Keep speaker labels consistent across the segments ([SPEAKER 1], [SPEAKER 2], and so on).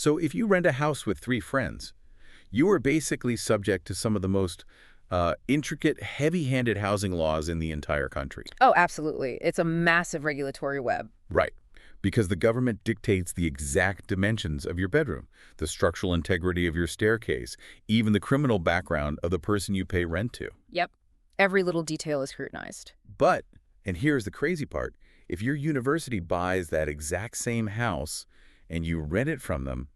[SPEAKER 1] So if you rent a house with 3 friends, you are basically subject to some of the most intricate, heavy-handed housing laws in the entire country.
[SPEAKER 2] Oh, absolutely. It's a massive regulatory web.
[SPEAKER 1] Right. Because the government dictates the exact dimensions of your bedroom, the structural integrity of your staircase, even the criminal background of the person you pay rent to.
[SPEAKER 2] Yep. Every little detail is scrutinized.
[SPEAKER 1] But, and here's the crazy part, if your university buys that exact same house and you rent it from them,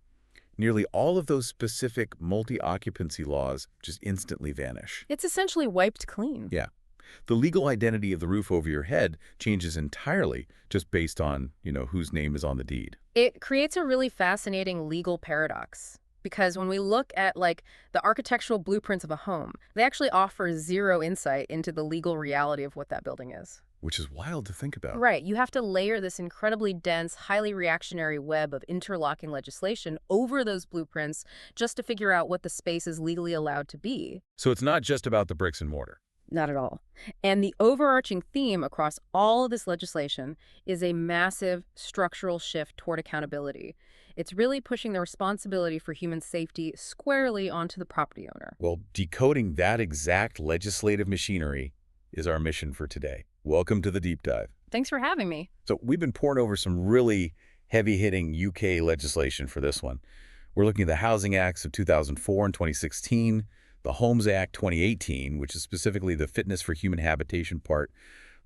[SPEAKER 1] nearly all of those specific multi-occupancy laws just instantly vanish.
[SPEAKER 2] It's essentially wiped clean.
[SPEAKER 1] Yeah. The legal identity of the roof over your head changes entirely just based on, whose name is on the deed.
[SPEAKER 2] It creates a really fascinating legal paradox. Because when we look at, the architectural blueprints of a home, they actually offer zero insight into the legal reality of what that building is.
[SPEAKER 1] Which is wild to think about.
[SPEAKER 2] Right. You have to layer this incredibly dense, highly reactionary web of interlocking legislation over those blueprints just to figure out what the space is legally allowed to be.
[SPEAKER 1] So it's not just about the bricks and mortar.
[SPEAKER 2] Not at all. And the overarching theme across all of this legislation is a massive structural shift toward accountability. It's really pushing the responsibility for human safety squarely onto the property owner.
[SPEAKER 1] Well, decoding that exact legislative machinery is our mission for today. Welcome to the Deep Dive.
[SPEAKER 2] Thanks for having me.
[SPEAKER 1] So we've been pouring over some really heavy-hitting UK legislation for this one. We're looking at the Housing Acts of 2004 and 2016, the Homes Act 2018, which is specifically the fitness for human habitation part,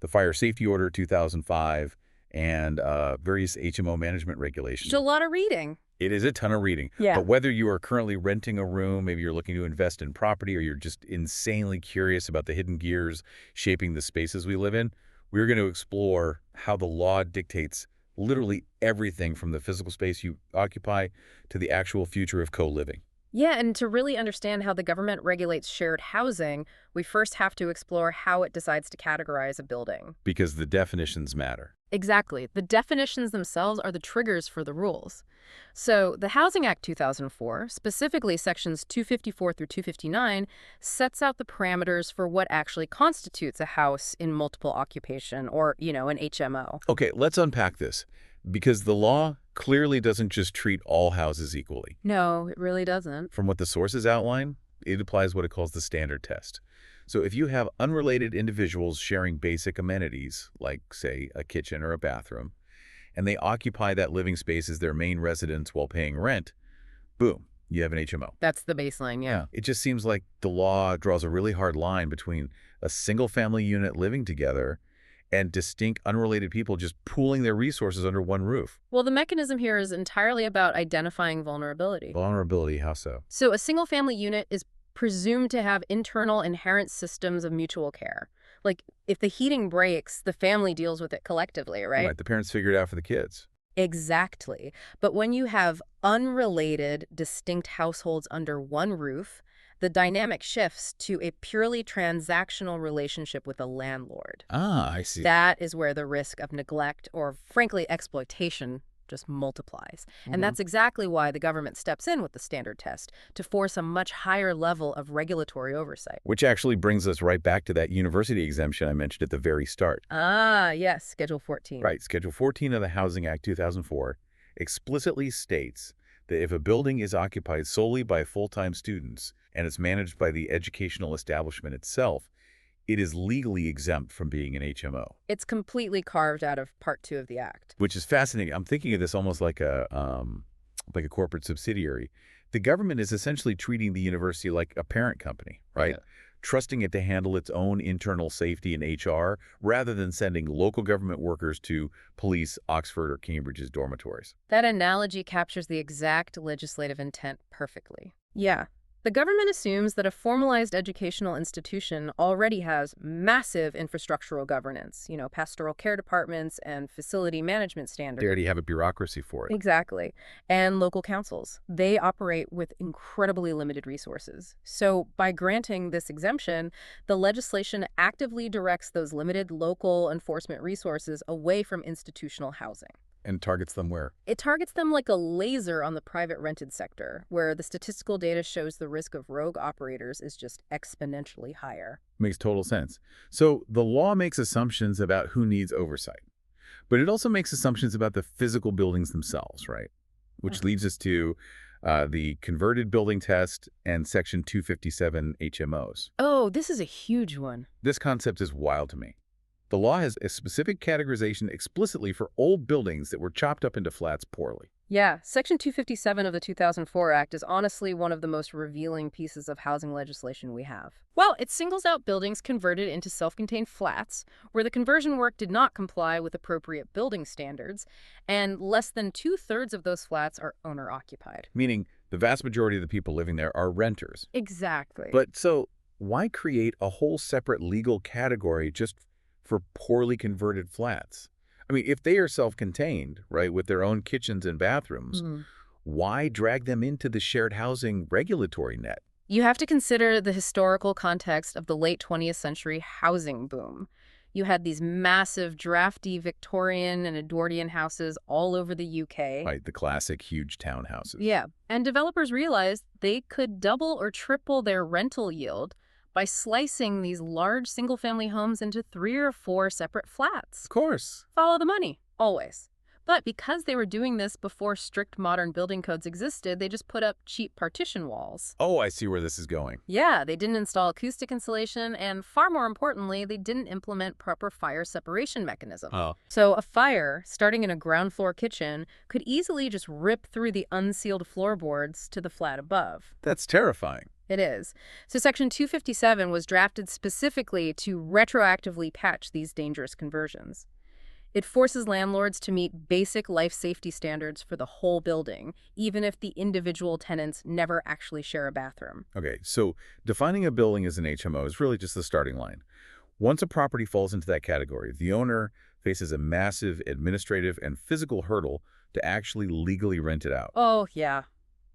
[SPEAKER 1] the Fire Safety Order 2005, and various HMO management regulations.
[SPEAKER 2] It's a lot of reading.
[SPEAKER 1] It is a ton of reading.
[SPEAKER 2] Yeah.
[SPEAKER 1] But whether you are currently renting a room, maybe you're looking to invest in property, or you're just insanely curious about the hidden gears shaping the spaces we live in, we're going to explore how the law dictates literally everything from the physical space you occupy to the actual future of co-living.
[SPEAKER 2] Yeah, and to really understand how the government regulates shared housing, we first have to explore how it decides to categorize a building.
[SPEAKER 1] Because the definitions matter.
[SPEAKER 2] Exactly. The definitions themselves are the triggers for the rules. So the Housing Act 2004, specifically sections 254 through 259, sets out the parameters for what actually constitutes a house in multiple occupation, or, an HMO.
[SPEAKER 1] Okay, let's unpack this. Because the law clearly doesn't just treat all houses equally.
[SPEAKER 2] No, it really doesn't.
[SPEAKER 1] From what the sources outline, it applies what it calls the standard test. So if you have unrelated individuals sharing basic amenities, like, say, a kitchen or a bathroom, and they occupy that living space as their main residence while paying rent, boom, you have an HMO.
[SPEAKER 2] That's the baseline, yeah.
[SPEAKER 1] It just seems like the law draws a really hard line between a single-family unit living together and distinct, unrelated people just pooling their resources under one roof.
[SPEAKER 2] Well, the mechanism here is entirely about identifying vulnerability.
[SPEAKER 1] Vulnerability, how so?
[SPEAKER 2] So a single-family unit is presumed to have internal inherent systems of mutual care. Like, if the heating breaks, the family deals with it collectively, right?
[SPEAKER 1] Right, the parents figure it out for the kids.
[SPEAKER 2] Exactly. But when you have unrelated, distinct households under one roof, the dynamic shifts to a purely transactional relationship with a landlord.
[SPEAKER 1] Ah, I see.
[SPEAKER 2] That is where the risk of neglect or, frankly, exploitation just multiplies. And that's exactly why the government steps in with the standard test, to force a much higher level of regulatory oversight.
[SPEAKER 1] Which actually brings us right back to that university exemption I mentioned at the very start.
[SPEAKER 2] Ah, yes, Schedule 14.
[SPEAKER 1] Right, Schedule 14 of the Housing Act 2004 explicitly states that if a building is occupied solely by full-time students and it's managed by the educational establishment itself, it is legally exempt from being an HMO.
[SPEAKER 2] It's completely carved out of Part 2 of the Act.
[SPEAKER 1] Which is fascinating. I'm thinking of this almost like a corporate subsidiary. The government is essentially treating the university like a parent company, right?
[SPEAKER 2] Yeah.
[SPEAKER 1] Trusting it to handle its own internal safety and HR rather than sending local government workers to police Oxford or Cambridge's dormitories.
[SPEAKER 2] That analogy captures the exact legislative intent perfectly. Yeah. The government assumes that a formalized educational institution already has massive infrastructural governance, pastoral care departments and facility management standards.
[SPEAKER 1] They already have a bureaucracy for it.
[SPEAKER 2] Exactly. And local councils. They operate with incredibly limited resources. So by granting this exemption, the legislation actively directs those limited local enforcement resources away from institutional housing.
[SPEAKER 1] And targets them where?
[SPEAKER 2] It targets them like a laser on the private rented sector, where the statistical data shows the risk of rogue operators is just exponentially higher.
[SPEAKER 1] Makes total sense. So the law makes assumptions about who needs oversight, but it also makes assumptions about the physical buildings themselves, right? which leads us to the converted building test and Section 257 HMOs.
[SPEAKER 2] Oh, this is a huge one.
[SPEAKER 1] This concept is wild to me. The law has a specific categorization explicitly for old buildings that were chopped up into flats poorly.
[SPEAKER 2] Yeah, Section 257 of the 2004 Act is honestly one of the most revealing pieces of housing legislation we have. Well, it singles out buildings converted into self-contained flats, where the conversion work did not comply with appropriate building standards, and less than 2/3 of those flats are owner-occupied.
[SPEAKER 1] Meaning the vast majority of the people living there are renters.
[SPEAKER 2] Exactly.
[SPEAKER 1] But so why create a whole separate legal category just for poorly converted flats? I mean, if they are self-contained, right, with their own kitchens and bathrooms, why drag them into the shared housing regulatory net?
[SPEAKER 2] You have to consider the historical context of the late 20th century housing boom. You had these massive, drafty Victorian and Edwardian houses all over the UK.
[SPEAKER 1] Right, the classic huge townhouses.
[SPEAKER 2] Yeah, and developers realized they could double or triple their rental yield by slicing these large single-family homes into 3 or 4 separate flats.
[SPEAKER 1] Of course.
[SPEAKER 2] Follow the money, always. But because they were doing this before strict modern building codes existed, they just put up cheap partition walls.
[SPEAKER 1] Oh, I see where this is going.
[SPEAKER 2] Yeah, they didn't install acoustic insulation, and far more importantly, they didn't implement proper fire separation mechanisms.
[SPEAKER 1] Oh.
[SPEAKER 2] So a fire, starting in a ground floor kitchen, could easily just rip through the unsealed floorboards to the flat above.
[SPEAKER 1] That's terrifying.
[SPEAKER 2] It is. So Section 257 was drafted specifically to retroactively patch these dangerous conversions. It forces landlords to meet basic life safety standards for the whole building, even if the individual tenants never actually share a bathroom.
[SPEAKER 1] Okay, so defining a building as an HMO is really just the starting line. Once a property falls into that category, the owner faces a massive administrative and physical hurdle to actually legally rent it out.
[SPEAKER 2] Oh, yeah.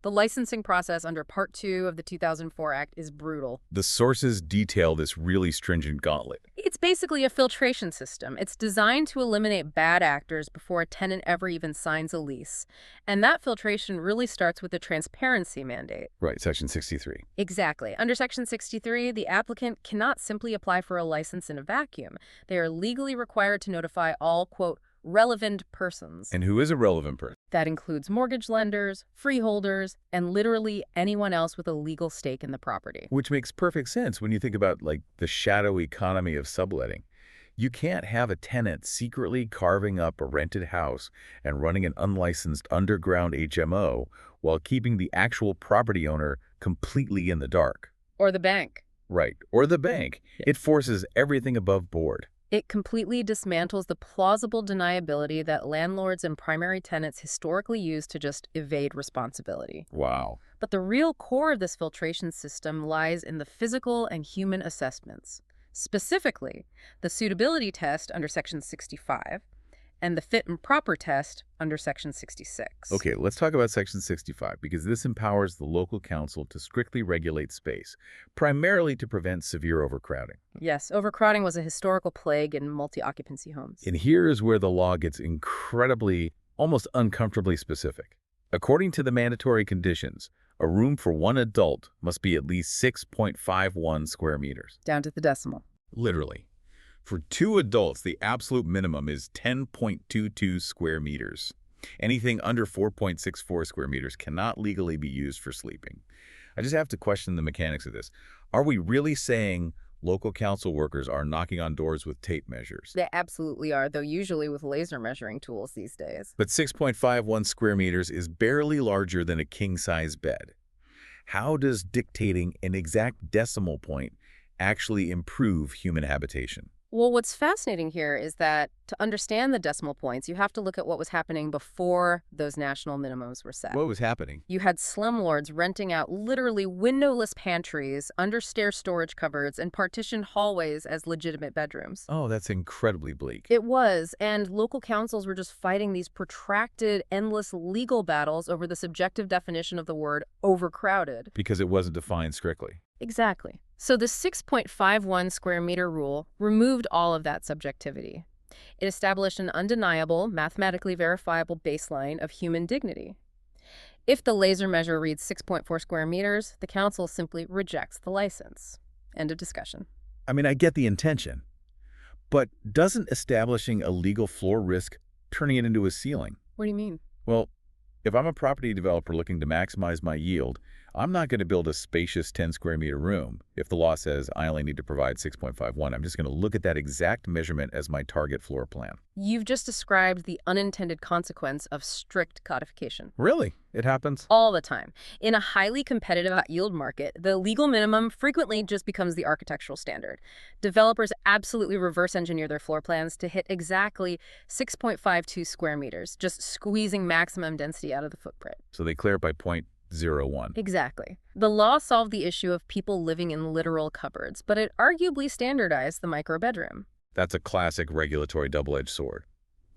[SPEAKER 2] The licensing process under Part 2 of the 2004 Act is brutal.
[SPEAKER 1] The sources detail this really stringent gauntlet.
[SPEAKER 2] It's basically a filtration system. It's designed to eliminate bad actors before a tenant ever even signs a lease. And that filtration really starts with the transparency mandate.
[SPEAKER 1] Right, Section 63.
[SPEAKER 2] Exactly. Under Section 63, the applicant cannot simply apply for a license in a vacuum. They are legally required to notify all, quote, relevant persons.
[SPEAKER 1] And who is a relevant person?
[SPEAKER 2] That includes mortgage lenders, freeholders, and literally anyone else with a legal stake in the property.
[SPEAKER 1] Which makes perfect sense when you think about, like, the shadow economy of subletting. You can't have a tenant secretly carving up a rented house and running an unlicensed underground HMO while keeping the actual property owner completely in the dark.
[SPEAKER 2] Or the bank.
[SPEAKER 1] Right. Or the bank. It forces everything above board.
[SPEAKER 2] It completely dismantles the plausible deniability that landlords and primary tenants historically use to just evade responsibility.
[SPEAKER 1] Wow.
[SPEAKER 2] But the real core of this filtration system lies in the physical and human assessments. Specifically, the suitability test under Section 65 and the fit and proper test under Section 66.
[SPEAKER 1] Okay, let's talk about Section 65 because this empowers the local council to strictly regulate space, primarily to prevent severe overcrowding.
[SPEAKER 2] Yes, overcrowding was a historical plague in multi-occupancy homes.
[SPEAKER 1] And here is where the law gets incredibly, almost uncomfortably specific. According to the mandatory conditions, a room for one adult must be at least 6.51 square meters.
[SPEAKER 2] Down to the decimal.
[SPEAKER 1] Literally. For 2 adults, the absolute minimum is 10.22 square meters. Anything under 4.64 square meters cannot legally be used for sleeping. I just have to question the mechanics of this. Are we really saying local council workers are knocking on doors with tape measures?
[SPEAKER 2] They absolutely are, though usually with laser measuring tools these days.
[SPEAKER 1] But 6.51 square meters is barely larger than a king-size bed. How does dictating an exact decimal point actually improve human habitation?
[SPEAKER 2] Well, what's fascinating here is that to understand the decimal points, you have to look at what was happening before those national minimums were set.
[SPEAKER 1] What was happening?
[SPEAKER 2] You had slumlords renting out literally windowless pantries, under-stair storage cupboards, and partitioned hallways as legitimate bedrooms.
[SPEAKER 1] Oh, that's incredibly bleak.
[SPEAKER 2] It was, and local councils were just fighting these protracted, endless legal battles over the subjective definition of the word overcrowded.
[SPEAKER 1] Because it wasn't defined strictly.
[SPEAKER 2] Exactly. So the 6.51 square meter rule removed all of that subjectivity. It established an undeniable, mathematically verifiable baseline of human dignity. If the laser measure reads 6.4 square meters, the council simply rejects the license. End of discussion.
[SPEAKER 1] I mean, I get the intention. But doesn't establishing a legal floor risk turning it into a ceiling?
[SPEAKER 2] What do you mean?
[SPEAKER 1] Well, If I'm a property developer looking to maximize my yield, I'm not going to build a spacious 10 square meter room. If the law says I only need to provide 6.51, I'm just going to look at that exact measurement as my target floor plan.
[SPEAKER 2] You've just described the unintended consequence of strict codification.
[SPEAKER 1] Really? It happens?
[SPEAKER 2] All the time. In a highly competitive yield market, the legal minimum frequently just becomes the architectural standard. Developers absolutely reverse engineer their floor plans to hit exactly 6.52 square meters, just squeezing maximum density out of the footprint.
[SPEAKER 1] So they clear it by 0.01.
[SPEAKER 2] Exactly. The law solved the issue of people living in literal cupboards, but it arguably standardized the micro bedroom.
[SPEAKER 1] That's a classic regulatory double-edged sword.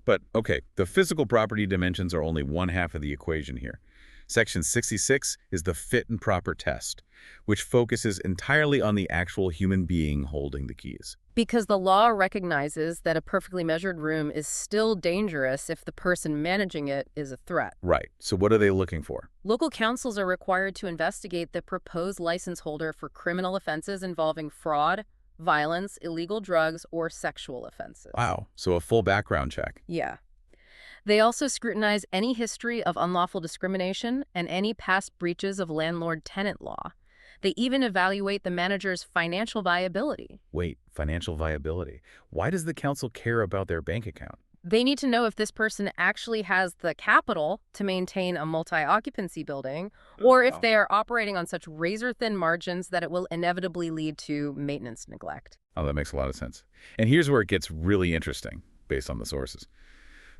[SPEAKER 1] But, okay, the physical property dimensions are only one half of the equation here. Section 66 is the fit and proper test, which focuses entirely on the actual human being holding the keys.
[SPEAKER 2] Because the law recognizes that a perfectly measured room is still dangerous if the person managing it is a threat.
[SPEAKER 1] Right. So what are they looking for?
[SPEAKER 2] Local councils are required to investigate the proposed license holder for criminal offenses involving fraud, violence, illegal drugs, or sexual offenses.
[SPEAKER 1] Wow. So a full background check.
[SPEAKER 2] Yeah. They also scrutinize any history of unlawful discrimination and any past breaches of landlord-tenant law. They even evaluate the manager's financial viability.
[SPEAKER 1] Wait, financial viability. Why does the council care about their bank account?
[SPEAKER 2] They need to know if this person actually has the capital to maintain a multi-occupancy building, or if they are operating on such razor-thin margins that it will inevitably lead to maintenance neglect.
[SPEAKER 1] Oh, that makes a lot of sense. And here's where it gets really interesting, based on the sources.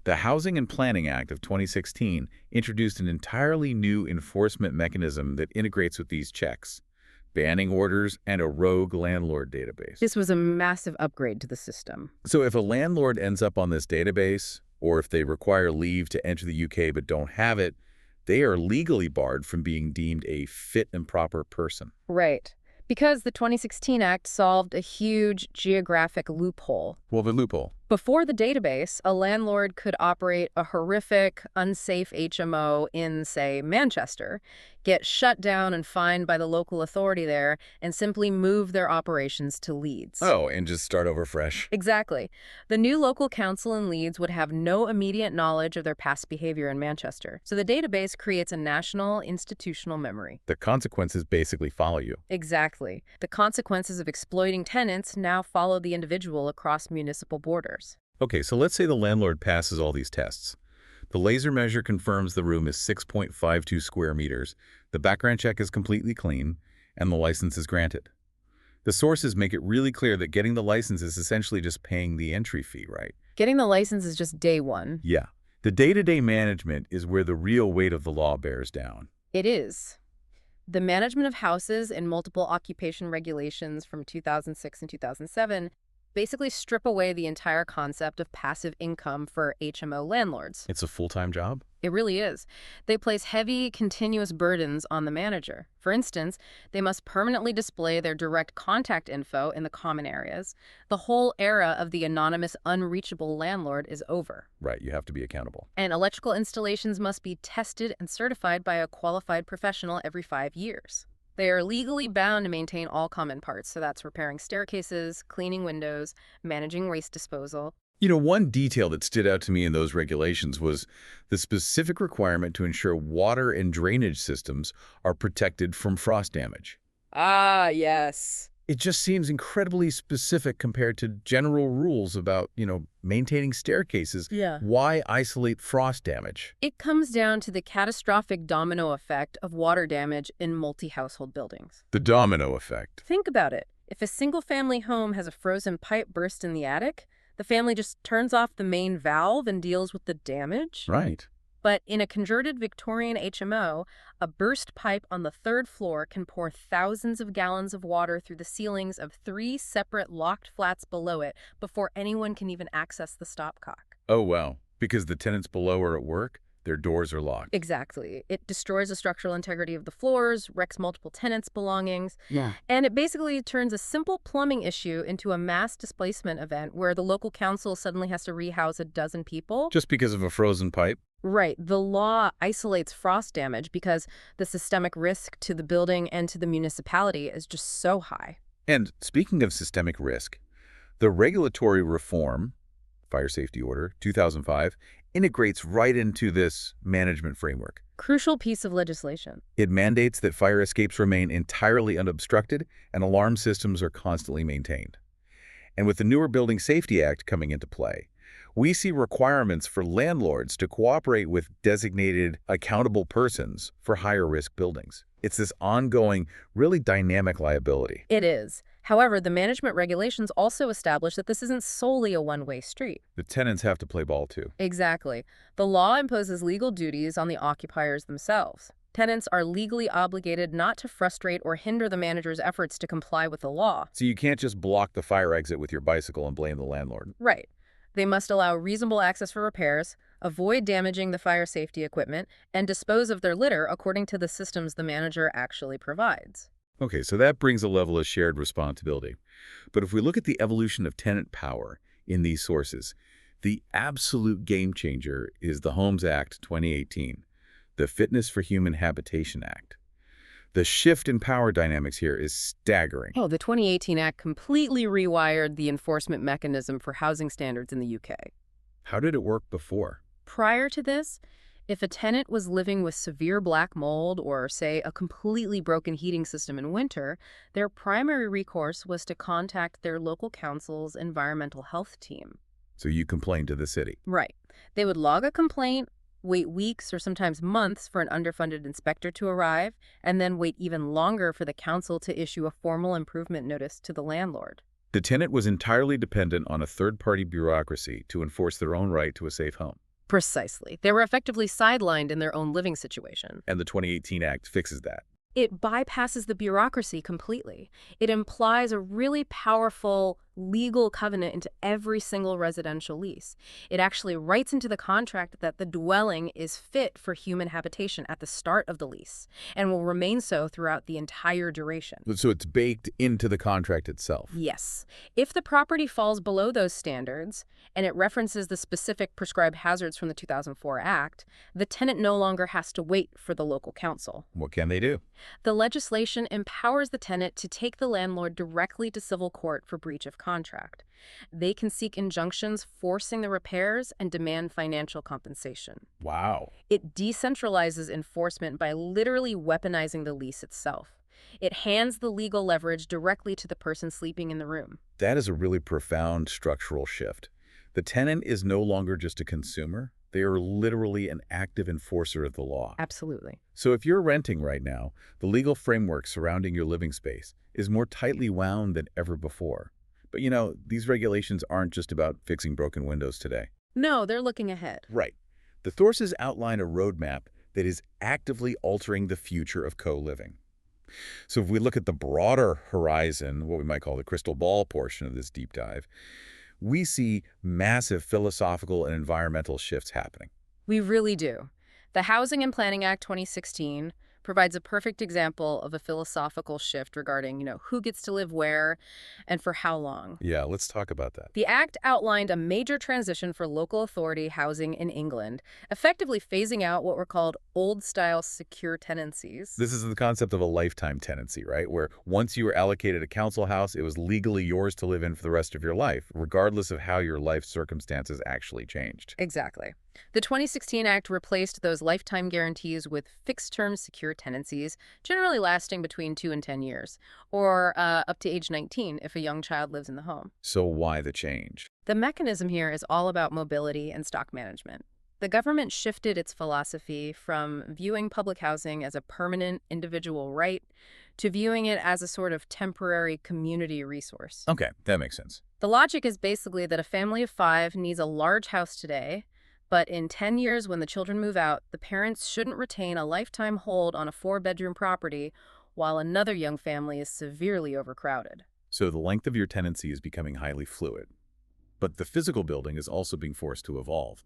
[SPEAKER 1] The Housing and Planning Act of 2016 introduced an entirely new enforcement mechanism that integrates with these checks, banning orders and a rogue landlord database.
[SPEAKER 2] This was a massive upgrade to the system.
[SPEAKER 1] So if a landlord ends up on this database, or if they require leave to enter the UK but don't have it, they are legally barred from being deemed a fit and proper person.
[SPEAKER 2] Right. Because the 2016 Act solved a huge geographic loophole.
[SPEAKER 1] Well, the loophole.
[SPEAKER 2] Before the database, a landlord could operate a horrific, unsafe HMO in, say, Manchester, get shut down and fined by the local authority there, and simply move their operations to Leeds.
[SPEAKER 1] Oh, and just start over fresh.
[SPEAKER 2] Exactly. The new local council in Leeds would have no immediate knowledge of their past behavior in Manchester. So the database creates a national institutional memory.
[SPEAKER 1] The consequences basically follow you.
[SPEAKER 2] Exactly. The consequences of exploiting tenants now follow the individual across municipal borders.
[SPEAKER 1] Okay, so let's say the landlord passes all these tests. The laser measure confirms the room is 6.52 square meters, the background check is completely clean, and the license is granted. The sources make it really clear that getting the license is essentially just paying the entry fee, right?
[SPEAKER 2] Getting the license is just day one.
[SPEAKER 1] Yeah. The day-to-day management is where the real weight of the law bears down.
[SPEAKER 2] It is. The management of houses and multiple occupation regulations from 2006 and 2007 basically strip away the entire concept of passive income for HMO landlords.
[SPEAKER 1] It's a full-time job?
[SPEAKER 2] It really is. They place heavy, continuous burdens on the manager. For instance, they must permanently display their direct contact info in the common areas. The whole era of the anonymous, unreachable landlord is over.
[SPEAKER 1] Right, you have to be accountable.
[SPEAKER 2] And electrical installations must be tested and certified by a qualified professional every 5 years. They are legally bound to maintain all common parts, so that's repairing staircases, cleaning windows, managing waste disposal.
[SPEAKER 1] You know, one detail that stood out to me in those regulations was the specific requirement to ensure water and drainage systems are protected from frost damage.
[SPEAKER 2] Ah, yes.
[SPEAKER 1] It just seems incredibly specific compared to general rules about, maintaining staircases.
[SPEAKER 2] Yeah.
[SPEAKER 1] Why isolate frost damage?
[SPEAKER 2] It comes down to the catastrophic domino effect of water damage in multi-household buildings.
[SPEAKER 1] The domino effect.
[SPEAKER 2] Think about it. If a single-family home has a frozen pipe burst in the attic, the family just turns off the main valve and deals with the damage.
[SPEAKER 1] Right.
[SPEAKER 2] But in a converted Victorian HMO, a burst pipe on the 3rd floor can pour thousands of gallons of water through the ceilings of 3 separate locked flats below it before anyone can even access the stopcock.
[SPEAKER 1] Oh, wow. Because the tenants below are at work, their doors are locked.
[SPEAKER 2] Exactly. It destroys the structural integrity of the floors, wrecks multiple tenants' belongings,
[SPEAKER 1] Yeah.
[SPEAKER 2] and it basically turns a simple plumbing issue into a mass displacement event where the local council suddenly has to rehouse a dozen people.
[SPEAKER 1] Just because of a frozen pipe?
[SPEAKER 2] Right. The law isolates frost damage because the systemic risk to the building and to the municipality is just so high.
[SPEAKER 1] And speaking of systemic risk, the regulatory reform, Fire Safety Order 2005, integrates right into this management framework.
[SPEAKER 2] Crucial piece of legislation.
[SPEAKER 1] It mandates that fire escapes remain entirely unobstructed and alarm systems are constantly maintained. And with the newer Building Safety Act coming into play, we see requirements for landlords to cooperate with designated accountable persons for higher risk buildings. It's this ongoing, really dynamic liability.
[SPEAKER 2] It is. However, the management regulations also establish that this isn't solely a one-way street.
[SPEAKER 1] The tenants have to play ball too.
[SPEAKER 2] Exactly. The law imposes legal duties on the occupiers themselves. Tenants are legally obligated not to frustrate or hinder the manager's efforts to comply with the law.
[SPEAKER 1] So you can't just block the fire exit with your bicycle and blame the landlord.
[SPEAKER 2] Right. They must allow reasonable access for repairs, avoid damaging the fire safety equipment, and dispose of their litter according to the systems the manager actually provides.
[SPEAKER 1] Okay, so that brings a level of shared responsibility. But if we look at the evolution of tenant power in these sources, the absolute game changer is the Homes Act 2018, the Fitness for Human Habitation Act. The shift in power dynamics here is staggering.
[SPEAKER 2] Oh, the 2018 Act completely rewired the enforcement mechanism for housing standards in the UK.
[SPEAKER 1] How did it work before?
[SPEAKER 2] Prior to this, if a tenant was living with severe black mold or, say, a completely broken heating system in winter, their primary recourse was to contact their local council's environmental health team.
[SPEAKER 1] So you complained to the city.
[SPEAKER 2] Right. They would log a complaint, wait weeks or sometimes months for an underfunded inspector to arrive, and then wait even longer for the council to issue a formal improvement notice to the landlord.
[SPEAKER 1] The tenant was entirely dependent on a third-party bureaucracy to enforce their own right to a safe home.
[SPEAKER 2] Precisely. They were effectively sidelined in their own living situation.
[SPEAKER 1] And the 2018 Act fixes that.
[SPEAKER 2] It bypasses the bureaucracy completely. It implies a really powerful legal covenant into every single residential lease. It actually writes into the contract that the dwelling is fit for human habitation at the start of the lease and will remain so throughout the entire duration.
[SPEAKER 1] So it's baked into the contract itself.
[SPEAKER 2] Yes. If the property falls below those standards, and it references the specific prescribed hazards from the 2004 Act, the tenant no longer has to wait for the local council.
[SPEAKER 1] What can they do?
[SPEAKER 2] The legislation empowers the tenant to take the landlord directly to civil court for breach of contract. They can seek injunctions forcing the repairs and demand financial compensation.
[SPEAKER 1] Wow.
[SPEAKER 2] It decentralizes enforcement by literally weaponizing the lease itself. It hands the legal leverage directly to the person sleeping in the room.
[SPEAKER 1] That is a really profound structural shift. The tenant is no longer just a consumer. They are literally an active enforcer of the law.
[SPEAKER 2] Absolutely.
[SPEAKER 1] So if you're renting right now, the legal framework surrounding your living space is more tightly wound than ever before. But you know, these regulations aren't just about fixing broken windows today.
[SPEAKER 2] No, they're looking ahead.
[SPEAKER 1] Right. The sources outline a roadmap that is actively altering the future of co-living. So if we look at the broader horizon, what we might call the crystal ball portion of this deep dive, we see massive philosophical and environmental shifts happening.
[SPEAKER 2] We really do. The Housing and Planning Act 2016 provides a perfect example of a philosophical shift regarding, who gets to live where and for how long.
[SPEAKER 1] Yeah, let's talk about that.
[SPEAKER 2] The Act outlined a major transition for local authority housing in England, effectively phasing out what were called old-style secure tenancies.
[SPEAKER 1] This is the concept of a lifetime tenancy, right? Where once you were allocated a council house, it was legally yours to live in for the rest of your life, regardless of how your life circumstances actually changed.
[SPEAKER 2] Exactly. The 2016 Act replaced those lifetime guarantees with fixed-term secure tenancies, generally lasting between 2 and 10 years, or up to age 19 if a young child lives in the home.
[SPEAKER 1] So why the change?
[SPEAKER 2] The mechanism here is all about mobility and stock management. The government shifted its philosophy from viewing public housing as a permanent individual right to viewing it as a sort of temporary community resource.
[SPEAKER 1] Okay, that makes sense.
[SPEAKER 2] The logic is basically that a family of 5 needs a large house today, but in 10 years when the children move out, the parents shouldn't retain a lifetime hold on a 4-bedroom property while another young family is severely overcrowded.
[SPEAKER 1] So the length of your tenancy is becoming highly fluid. But the physical building is also being forced to evolve,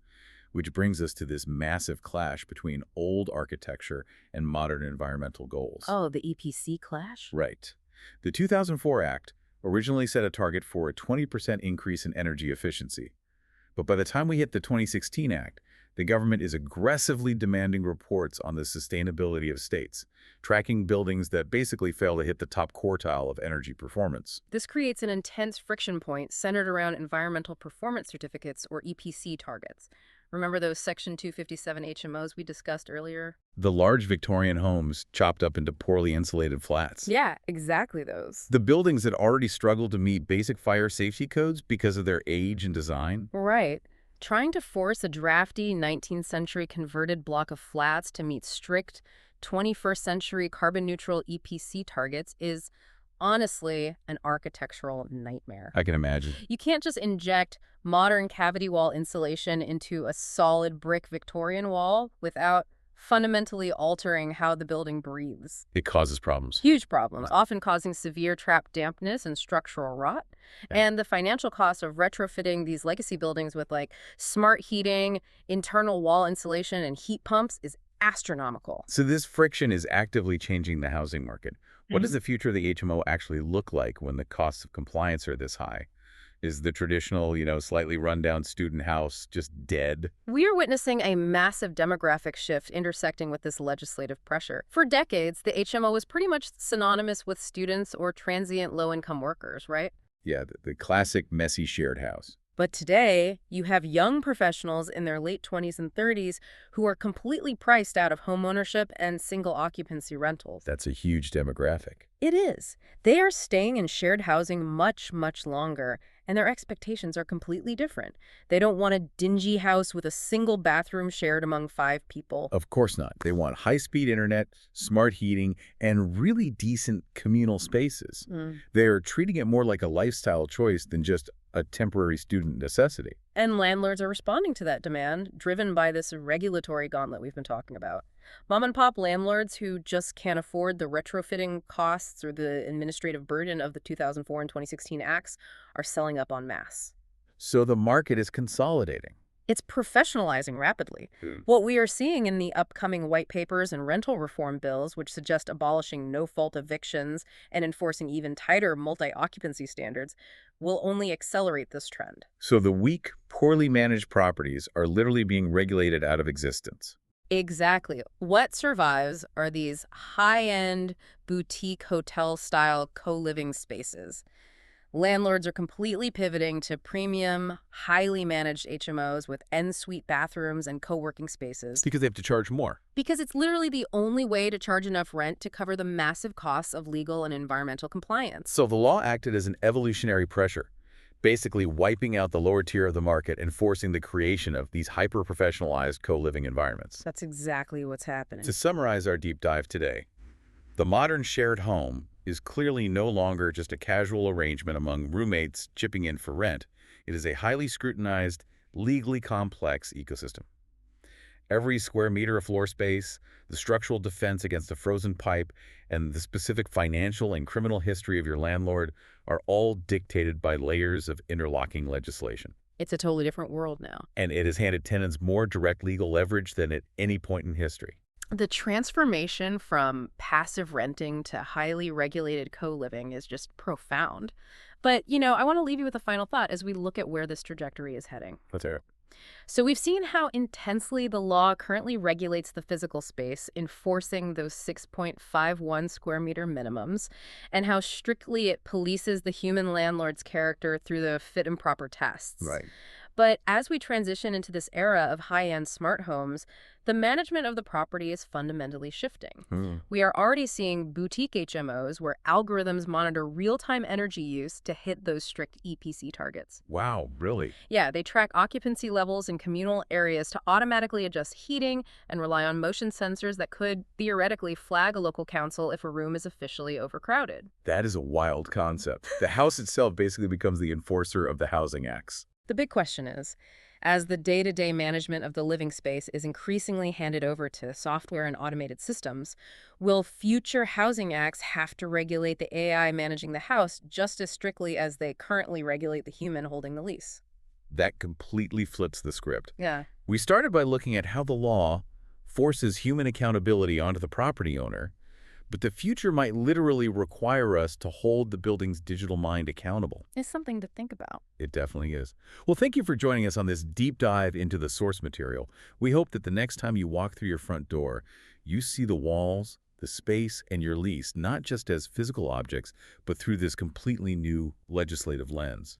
[SPEAKER 1] which brings us to this massive clash between old architecture and modern environmental goals.
[SPEAKER 2] Oh, the EPC clash?
[SPEAKER 1] Right. The 2004 Act originally set a target for a 20% increase in energy efficiency. But by the time we hit the 2016 Act, the government is aggressively demanding reports on the sustainability of states, tracking buildings that basically fail to hit the top quartile of energy performance.
[SPEAKER 2] This creates an intense friction point centered around environmental performance certificates, or EPC targets. Remember those Section 257 HMOs we discussed earlier?
[SPEAKER 1] The large Victorian homes chopped up into poorly insulated flats.
[SPEAKER 2] Yeah, exactly those.
[SPEAKER 1] The buildings had already struggled to meet basic fire safety codes because of their age and design.
[SPEAKER 2] Right. Trying to force a drafty 19th century converted block of flats to meet strict 21st century carbon neutral EPC targets is honestly an architectural nightmare.
[SPEAKER 1] I can imagine.
[SPEAKER 2] You can't just inject modern cavity wall insulation into a solid brick Victorian wall without fundamentally altering how the building breathes.
[SPEAKER 1] It causes problems.
[SPEAKER 2] Huge problems, often causing severe trapped dampness and structural rot.
[SPEAKER 1] Yeah.
[SPEAKER 2] And the financial cost of retrofitting these legacy buildings with like smart heating, internal wall insulation, and heat pumps is astronomical.
[SPEAKER 1] So this friction is actively changing the housing market. What does the future of the HMO actually look like when the costs of compliance are this high? Is the traditional, slightly rundown student house just dead?
[SPEAKER 2] We are witnessing a massive demographic shift intersecting with this legislative pressure. For decades, the HMO was pretty much synonymous with students or transient low-income workers, right?
[SPEAKER 1] Yeah, the classic messy shared house.
[SPEAKER 2] But today, you have young professionals in their late 20s and 30s who are completely priced out of homeownership and single occupancy rentals.
[SPEAKER 1] That's a huge demographic.
[SPEAKER 2] It is. They are staying in shared housing much, much longer, and their expectations are completely different. They don't want a dingy house with a single bathroom shared among 5 people.
[SPEAKER 1] Of course not. They want high-speed internet, smart heating, and really decent communal spaces. They're treating it more like a lifestyle choice than just a temporary student necessity.
[SPEAKER 2] And landlords are responding to that demand, driven by this regulatory gauntlet we've been talking about. Mom-and-pop landlords who just can't afford the retrofitting costs or the administrative burden of the 2004 and 2016 acts are selling up en masse.
[SPEAKER 1] So the market is consolidating.
[SPEAKER 2] It's professionalizing rapidly. What we are seeing in the upcoming white papers and rental reform bills, which suggest abolishing no-fault evictions and enforcing even tighter multi-occupancy standards, will only accelerate this trend.
[SPEAKER 1] So the weak, poorly managed properties are literally being regulated out of existence.
[SPEAKER 2] Exactly. What survives are these high-end boutique hotel-style co-living spaces. Landlords are completely pivoting to premium, highly managed HMOs with en-suite bathrooms and co-working spaces.
[SPEAKER 1] Because they have to charge more.
[SPEAKER 2] Because it's literally the only way to charge enough rent to cover the massive costs of legal and environmental compliance.
[SPEAKER 1] So the law acted as an evolutionary pressure, basically wiping out the lower tier of the market and forcing the creation of these hyper-professionalized co-living environments.
[SPEAKER 2] That's exactly what's happening.
[SPEAKER 1] To summarize our deep dive today, the modern shared home is clearly no longer just a casual arrangement among roommates chipping in for rent. It is a highly scrutinized, legally complex ecosystem. Every square meter of floor space, the structural defense against a frozen pipe, and the specific financial and criminal history of your landlord are all dictated by layers of interlocking legislation.
[SPEAKER 2] It's a totally different world now.
[SPEAKER 1] And it has handed tenants more direct legal leverage than at any point in history.
[SPEAKER 2] The transformation from passive renting to highly regulated co-living is just profound. But, I want to leave you with a final thought as we look at where this trajectory is heading.
[SPEAKER 1] Let's hear it.
[SPEAKER 2] So we've seen how intensely the law currently regulates the physical space, enforcing those 6.51 square meter minimums, and how strictly it polices the human landlord's character through the fit and proper tests.
[SPEAKER 1] Right.
[SPEAKER 2] But as we transition into this era of high-end smart homes, the management of the property is fundamentally shifting. We are already seeing boutique HMOs where algorithms monitor real-time energy use to hit those strict EPC targets.
[SPEAKER 1] Wow, really?
[SPEAKER 2] Yeah, they track occupancy levels in communal areas to automatically adjust heating and rely on motion sensors that could theoretically flag a local council if a room is officially overcrowded.
[SPEAKER 1] That is a wild concept. The house itself basically becomes the enforcer of the housing acts.
[SPEAKER 2] The big question is, as the day-to-day management of the living space is increasingly handed over to software and automated systems, will future housing acts have to regulate the AI managing the house just as strictly as they currently regulate the human holding the lease?
[SPEAKER 1] That completely flips the script.
[SPEAKER 2] Yeah.
[SPEAKER 1] We started by looking at how the law forces human accountability onto the property owner, but the future might literally require us to hold the building's digital mind accountable.
[SPEAKER 2] It's something to think about.
[SPEAKER 1] It definitely is. Well, thank you for joining us on this deep dive into the source material. We hope that the next time you walk through your front door, you see the walls, the space, and your lease not just as physical objects, but through this completely new legislative lens.